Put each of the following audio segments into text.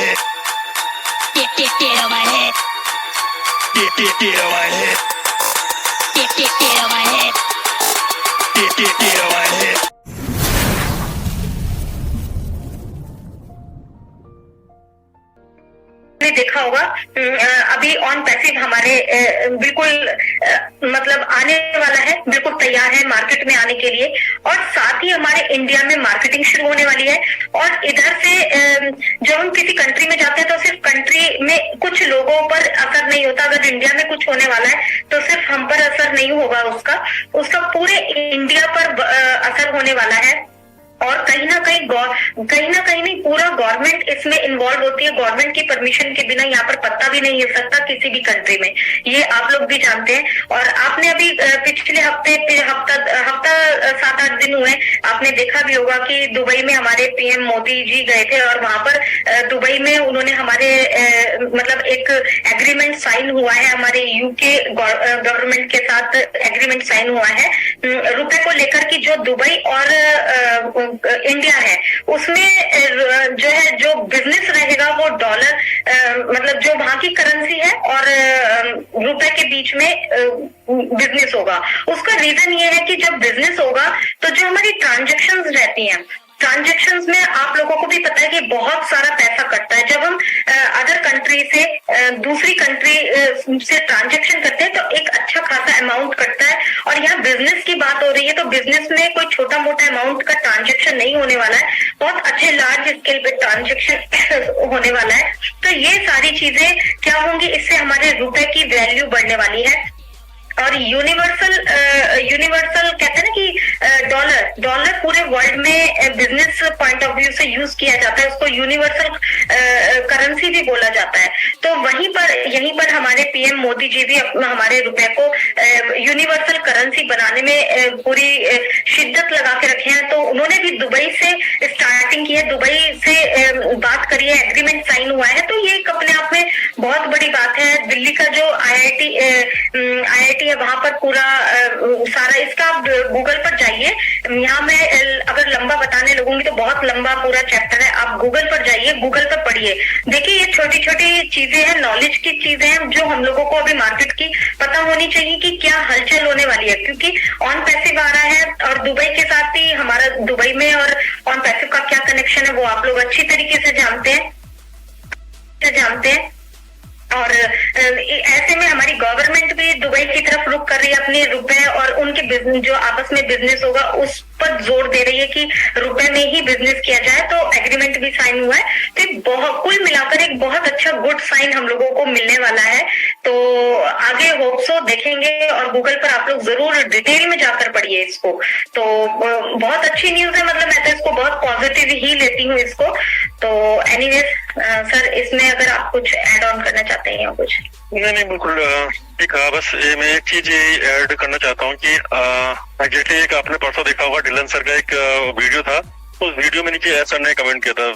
head. Get on my head. Get on my head. Get on my head. Get on my head. देखा होगा अभी on passive हमारे बिल्कुल मतलब आने वाला है, बिल्कुल तैयार है मार्केट में आने के लिए, और साथ ही हमारे इंडिया में मार्केटिंग शुरू होने वाली है। और इधर से जब हम किसी कंट्री में जाते हैं तो सिर्फ कंट्री में कुछ लोगों पर असर नहीं होता। अगर इंडिया में कुछ होने वाला है तो सिर्फ हम पर असर नहीं होगा, उसका पूरे इंडिया पर असर होने वाला है। और कहीं ना कहीं नहीं, पूरा गवर्नमेंट इसमें इन्वॉल्व होती है। गवर्नमेंट की परमिशन के बिना यहाँ पर पत्ता भी नहीं हिल सकता किसी भी कंट्री में, ये आप लोग भी जानते हैं। और आपने अभी पिछले हफ्ता 7-8 दिन हुए, आपने देखा भी होगा कि दुबई में हमारे पीएम मोदी जी गए थे, और वहां पर दुबई में उन्होंने हमारे मतलब एक एग्रीमेंट साइन हुआ है, हमारे यूके गवर्नमेंट के साथ एग्रीमेंट साइन हुआ है रुपए को लेकर, कि जो दुबई और इंडिया है उसमें जो है जो बिजनेस रहेगा वो डॉलर मतलब जो वहां की करेंसी है और रुपए के बीच में बिजनेस होगा। उसका रीजन ये है कि जब बिजनेस होगा तो जो हमारी ट्रांजैक्शंस रहती हैं, ट्रांजैक्शंस में आप लोगों को भी पता है कि बहुत सारा पैसा कटता है। जब हम अदर कंट्री से दूसरी कंट्री से ट्रांजैक्शन करते हैं तो एक अच्छा खासा अमाउंट कटता है। और यहाँ बिजनेस की बात हो रही है तो बिजनेस में कोई छोटा मोटा अमाउंट का ट्रांजैक्शन नहीं होने वाला है, बहुत अच्छे लार्ज स्केल पे ट्रांजैक्शन होने वाला है। तो ये सारी चीजें क्या होंगी, इससे हमारे रुपए की वैल्यू बढ़ने वाली है। और यूनिवर्सल कहते हैं ना कि डॉलर पूरे वर्ल्ड में बिजनेस पॉइंट ऑफ व्यू से यूज किया जाता है, उसको यूनिवर्सल करेंसी भी बोला जाता है। तो यहीं पर हमारे पीएम मोदी जी भी हमारे रुपए को यूनिवर्सल करेंसी बनाने में पूरी शिद्दत लगा के रखे हैं। तो उन्होंने भी दुबई से स्टार्टिंग की है, दुबई से बात करी है, एग्रीमेंट साइन हुआ है। तो ये अपने आप में बहुत बड़ी बात है। दिल्ली का जो आईआईटी है वहां पर पूरा सारा, इसका आप गूगल पर जाइए, यहाँ मैं अगर लंबा बताने लगूंगी तो बहुत लंबा पूरा चैप्टर है, आप गूगल पर जाइए, गूगल पर पढ़िए। देखिए ये छोटी छोटी चीजें हैं, नॉलेज की चीजें हैं जो हम लोगों को अभी मार्केट की पता होनी चाहिए कि क्या हलचल होने वाली है। क्योंकि ऑन पैसिव आ रहा है और दुबई के साथ ही हमारा दुबई में और ऑन पैसिव का क्या कनेक्शन है वो आप लोग अच्छी तरीके से जानते हैं। और ऐसे में हमारी गवर्नमेंट भी दुबई की तरफ रुख कर रही है, अपने रुपए और उनके बिजनेस जो आपस में बिजनेस होगा उस पर जोर दे रही है कि रुपए में ही बिजनेस किया जाए। तो एग्रीमेंट भी साइन हुआ है, तो कुल मिलाकर एक बहुत अच्छा गुड साइन हम लोगों को मिलने वाला है। तो आगे होप सो देखेंगे, और गूगल पर आप लोग जरूर डिटेल में जाकर पढ़िए इसको। तो बहुत अच्छी न्यूज है, मतलब मैं तो इसको बहुत पॉजिटिव ही लेती हूँ इसको। तो एनीवेज सर, इसमें अगर आप कुछ ऐड ऑन करना चाहते हैं या कुछ? नहीं बिल्कुल ठीक है। बस मैं एक चीज ऐड करना चाहता हूँ कि एग्जैक्टली एक आपने परसों देखा होगा डिलन सर का एक वीडियो था, उस वीडियो में नीचे एस सर ने कमेंट किया था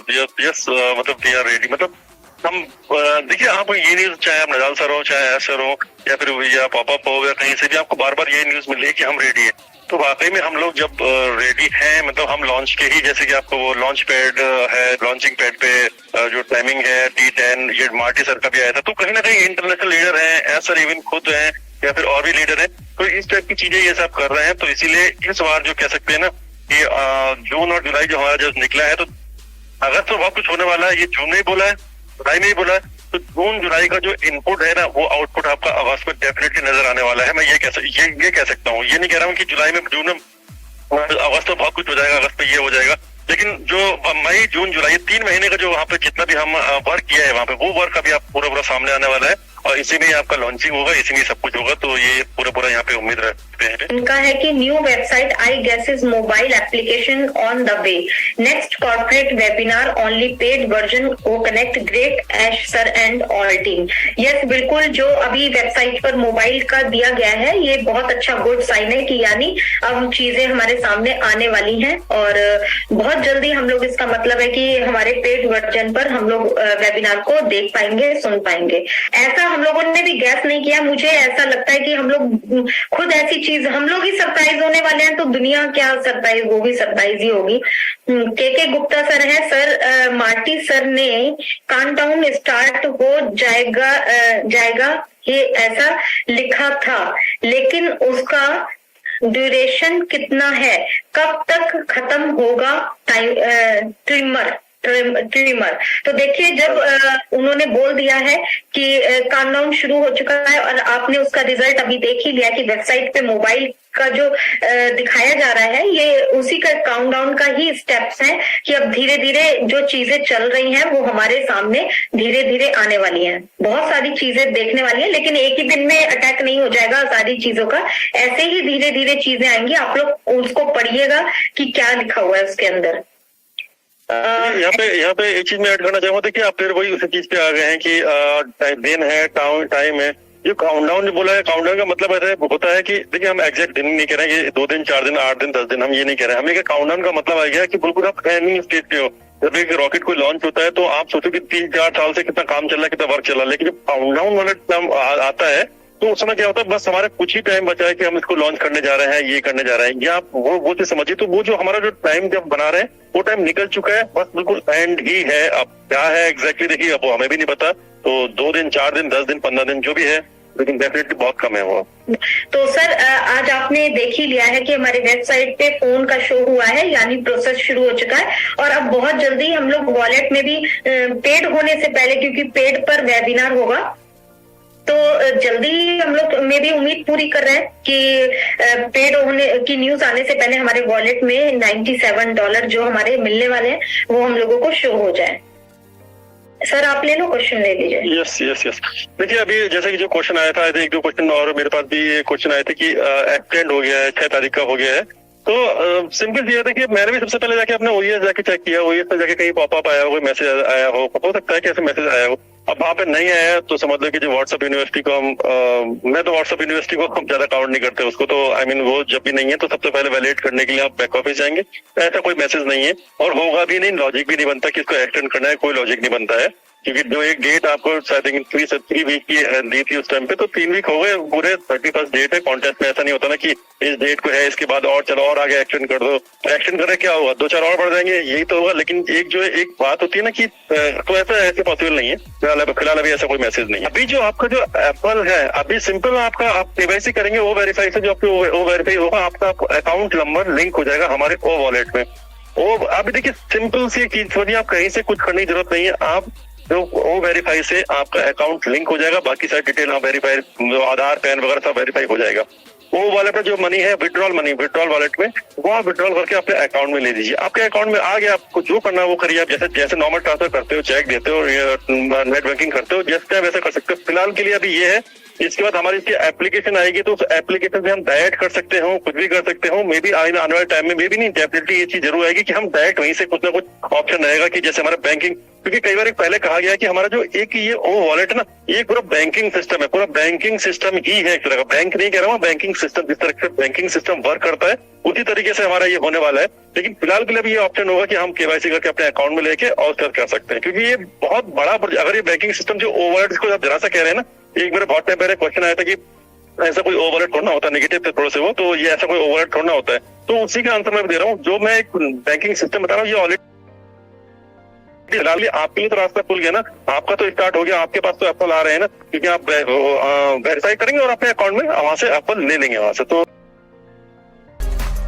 यस मतलब दे आर रेडी। मतलब हम देखिए, आप ये न्यूज चाहे आप नजाल सर हो, चाहे एस सर हो, या फिर या पॉपअप हो, या कहीं से भी आपको बार बार ये न्यूज मिले कि हम रेडी है। तो वाकई में हम लोग जब रेडी हैं, मतलब हम लॉन्च के ही, जैसे कि आपको वो लॉन्च पैड है, लॉन्चिंग पैड पे जो टाइमिंग है T10, ये मार्टी सर का भी आया था। तो कहीं ना कहीं इंटरनेशनल लीडर हैं, एस सर इवन खुद हैं, या फिर और भी लीडर हैं, तो इस टाइप की चीजें ये सब कर रहे हैं। तो इसीलिए इस बार जो कह सकते हैं ना कि जून और जुलाई जो हमारा जो निकला है, तो अगस्त तो बहुत कुछ होने वाला है। ये जून में ही बोला है, जुलाई में ही बोला है, तो जून जुलाई का जो इनपुट है ना, वो आउटपुट आपका अगस्त में डेफिनेटली नजर आने वाला है। मैं ये कह सकता हूँ। ये नहीं कह रहा हूँ कि जुलाई में, जून में, अगस्त में बहुत कुछ हो जाएगा, अगस्त में ये हो जाएगा। लेकिन जो मई जून जुलाई 3 महीने का जो वहाँ पे जितना भी हम वर्क किया है वहाँ पे, वो वर्क अभी आप पूरा सामने आने वाला है, और इसी में आपका लॉन्चिंग होगा, इसी में सब कुछ होगा। तो ये पूरा यहाँ पे उम्मीद रखते हैं। उनका है कि new website I guess is mobile application on the way, next corporate webinar only paid version को connect great Ash sir and all team. Yes बिल्कुल, जो अभी वेबसाइट पर मोबाइल का दिया गया है ये बहुत अच्छा गुड साइन है कि यानी अब चीजें हमारे सामने आने वाली हैं, और बहुत जल्दी हम लोग, इसका मतलब है कि हमारे पेड वर्जन पर हम लोग वेबिनार को देख पाएंगे, सुन पाएंगे। ऐसा हम लोगों ने भी गैस नहीं किया। मुझे ऐसा लगता है कि हम लोग खुद ऐसी चीज, हम लोग ही सरप्राइज होने वाले हैं, तो दुनिया क्या सरप्राइज होगी, सरप्राइज ही होगी। के गुप्ता सर है। सर मार्टी सर ने काउंटडाउन स्टार्ट हो जाएगा ये ऐसा लिखा था, लेकिन उसका ड्यूरेशन कितना है, कब तक खत्म होगा ट्रिमर। तो देखिए, जब उन्होंने बोल दिया है कि काउंटडाउन शुरू हो चुका है और आपने उसका रिजल्ट अभी देख ही लिया कि वेबसाइट पे मोबाइल का जो दिखाया जा रहा है, ये उसी का काउंटडाउन का ही स्टेप्स हैं कि अब धीरे धीरे जो चीजें चल रही हैं वो हमारे सामने धीरे धीरे आने वाली हैं। बहुत सारी चीजें देखने वाली हैं, लेकिन एक ही दिन में अटैक नहीं हो जाएगा सारी चीजों का, ऐसे ही धीरे धीरे चीजें आएंगी। आप लोग उसको पढ़िएगा कि क्या लिखा हुआ है उसके अंदर। यहाँ पे एक चीज मैं ऐड करना चाहूंगा। देखिए, आप फिर वही उसी चीज पे आ गए हैं कि दिन है, टाइम है। जो काउंटडाउन जो बोला है, काउंटडाउन का मतलब ऐसा होता है कि देखिए, हम एग्जैक्ट दिन नहीं कह रहे हैं कि 2 दिन, 4 दिन, 8 दिन, 10 दिन, हम ये नहीं कह रहे हैं। हमें काउंटडाउन का मतलब आ गया कि बिल्कुल आप प्लानिंग स्टेज पे हो। जब एक रॉकेट कोई लॉन्च होता है तो आप सोचो कि 3-4 साल से कितना काम चल रहा है, कितना वर्क चल रहा है, लेकिन जब काउंटडाउन वाला टाइम आता है तो उस समय क्या होता है, बस हमारे कुछ ही टाइम बचा है कि हम इसको लॉन्च करने जा रहे हैं, ये करने जा रहे हैं, या आप वो चीज समझिए। तो वो जो हमारा जो टाइम जब बना रहे हैं वो टाइम निकल चुका है, बस बिल्कुल एंड ही है। अब क्या है एग्जैक्टली देखिए, अब वो हमें भी नहीं पता। तो 2 दिन, 4 दिन, 10 दिन, 15 दिन जो भी है, लेकिन डेफिनेटली बहुत कम है वो। तो सर, आज आपने देख ही लिया है कि हमारे वेबसाइट पे फोन का शो हुआ है, यानी प्रोसेस शुरू हो चुका है। और अब बहुत जल्दी हम लोग वॉलेट में भी पेड होने से पहले, क्योंकि पेड पर वेबिनार होगा, तो जल्दी ही हम लोग में भी उम्मीद पूरी कर रहे हैं कि पेड होने की न्यूज आने से पहले हमारे वॉलेट में $97 जो हमारे मिलने वाले हैं वो हम लोगों को शो हो जाए। सर, आप ले लो, क्वेश्चन ले लीजिए। यस। देखिए, अभी जैसे कि जो क्वेश्चन आया था, 1-2 क्वेश्चन और मेरे पास भी क्वेश्चन आए थे कि एक्सटेंड हो गया है, 6 तारीख का हो गया है। तो सिंपल ये था कि मैंने भी सबसे पहले जाके अपने OES जाके चेक किया। OES पे जाके कहीं पॉपअप आया हो, कोई मैसेज आया हो सकता है कि ऐसे मैसेज आया हो। अब वहां पे नहीं आया तो समझ लो कि जो व्हाट्सएप यूनिवर्सिटी को मैं तो व्हाट्सएप यूनिवर्सिटी को हम ज्यादा काउंट नहीं करते उसको। तो वो जब भी नहीं है तो सबसे पहले वैलिडेट करने के लिए आप बैक ऑफिस जाएंगे, ऐसा कोई मैसेज नहीं है और होगा भी नहीं, लॉजिक भी नहीं बनता कि इसको एक्सटेंड करना है, कोई लॉजिक नहीं बनता है। क्योंकि जो एक डेट आपको शायद 3 वीक की दी थी उस टाइम पे, तो 3 वीक हो गए पूरे। 31st डेट है। कॉन्टेस्ट में ऐसा नहीं होता ना कि इस डेट को है, इसके बाद और चलो और आगे एक्सटेंड कर दो। तो एक्सटेंड करे क्या होगा, 2-4 और बढ़ जाएंगे, यही तो होगा। लेकिन एक बात होती है ना कि तो ऐसे पॉसिबल नहीं है। फिलहाल अभी ऐसा कोई मैसेज नहीं है। अभी जो आपका जो एप्पल है, अभी सिंपल आपका आप KYC करेंगे, वो वेरीफाई से जो आपको वो वेरीफाई होगा, आपका अकाउंट नंबर लिंक हो जाएगा हमारे ओ वॉलेट में। वो अभी देखिए, सिंपल सी चीज छोड़िए, आप कहीं से कुछ करने की जरूरत नहीं है। आप जो वो वेरीफाई से आपका अकाउंट लिंक हो जाएगा, बाकी सारी डिटेल हम वेरीफाई, आधार, पैन वगैरह सब वेरीफाई हो जाएगा। वो वॉलेट में जो मनी है, विड्रॉल वॉलेट में, वो आप विड्रॉल करके अपने अकाउंट में ले लीजिए। आपके अकाउंट में आ गया, आपको जो करना है वो करिए। आप जैसे नॉर्मल ट्रांसफर करते हो, चेक देते हो, नेट बैंकिंग करते हो, जैसे वैसे कर सकते हो। फिलहाल के लिए अभी ये है। इसके बाद हमारी इसकी एप्लीकेशन आएगी तो उस एप्लीकेशन से हम डायरेक्ट कर सकते हो, कुछ भी कर सकते हो। मे बी आने वाले टाइम में मे भी नहीं, डेफिनेटली ये चीज जरूर आएगी कि हम डायरेक्ट वहीं से कुछ ना कुछ ऑप्शन रहेगा कि जैसे हमारा बैंकिंग, क्योंकि कई बार पहले कहा गया कि हमारा जो एक ये ओ वॉलेट है ना, ये पूरा बैंकिंग सिस्टम है, पूरा बैंकिंग सिस्टम ही है एक तरह का। बैंक नहीं कह रहा हूँ, बैंकिंग सिस्टम, जिस तरह से बैंकिंग सिस्टम वर्क करता है उसी तरीके से हमारा ये होने वाला है। लेकिन फिलहाल के लिए भी ये ऑप्शन होगा कि हम KYC करके अपने अकाउंट में लेके और कर सकते हैं, क्योंकि ये बहुत बड़ा, अगर ये बैंकिंग सिस्टम जो ओ वॉलेट को आप जरा सा कह रहे हैं ना, एक मेरे बहुत टाइम पहले क्वेश्चन आया था कि ऐसा कोई ओ वॉलेट थोड़ा होता है, नेगेटिव थे थोड़े से वो, तो ये ऐसा कोई ओ वॉलेट थोड़ा होता है। तो उसी का आंसर मैं दे रहा हूँ। जो मैं एक बैंकिंग सिस्टम बता रहा हूँ, ये ऑलरेडी फिलहाल आपके लिए तो रास्ता खुल गया ना, आपका तो स्टार्ट हो गया। आपके पास तो एप्पल आ रहे हैं ना, क्योंकि आप वेरीफाई करेंगे और अपने अकाउंट में वहां से एप्पल ले लेंगे वहां से। तो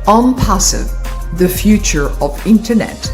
OnPassive, the future of internet.